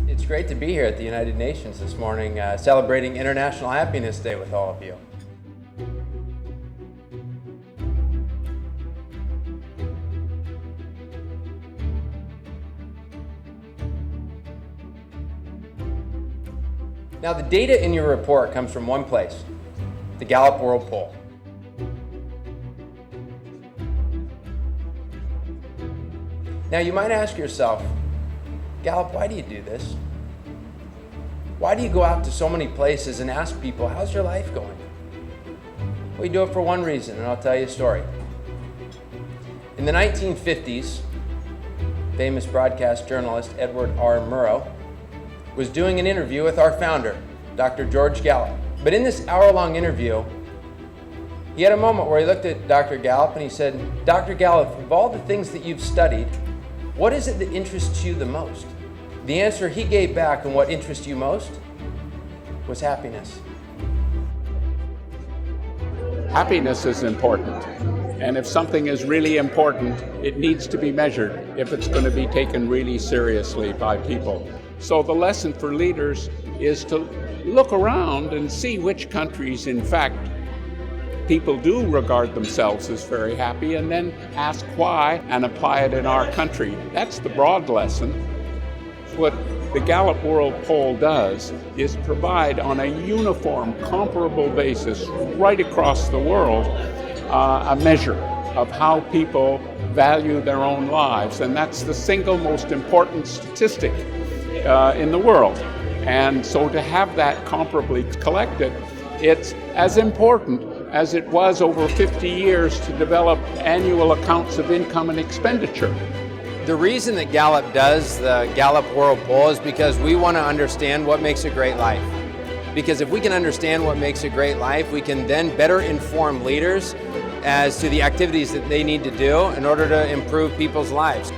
It's great to be here at the United Nations this morning, celebrating International Happiness Day with all of you. Now, the data in your report comes from one place, the Gallup World Poll. Now, you might ask yourself, Gallup, why do you do this? Why do you go out to so many places and ask people, how's your life going? Well, you do it for one reason, and I'll tell you a story. In the 1950s, famous broadcast journalist Edward R. Murrow was doing an interview with our founder, Dr. George Gallup. But in this hour-long interview, he had a moment where he looked at Dr. Gallup and he said, Dr. Gallup, of all the things that you've studied, what is it that interests you the most? The answer he gave back, and what interests you most, was happiness. Happiness is important. And if something is really important, it needs to be measured if it's going to be taken really seriously by people. So the lesson for leaders is to look around and see which countries, in fact, people do regard themselves as very happy, and then ask why and apply it in our country. That's the broad lesson. What the Gallup World Poll does is provide on a uniform, comparable basis right across the world a measure of how people value their own lives, and that's the single most important statistic in the world. And so to have that comparably collected, it's as important as it was over 50 years to develop annual accounts of income and expenditure. The reason that Gallup does the Gallup World Poll is because we want to understand what makes a great life. Because if we can understand what makes a great life, we can then better inform leaders as to the activities that they need to do in order to improve people's lives.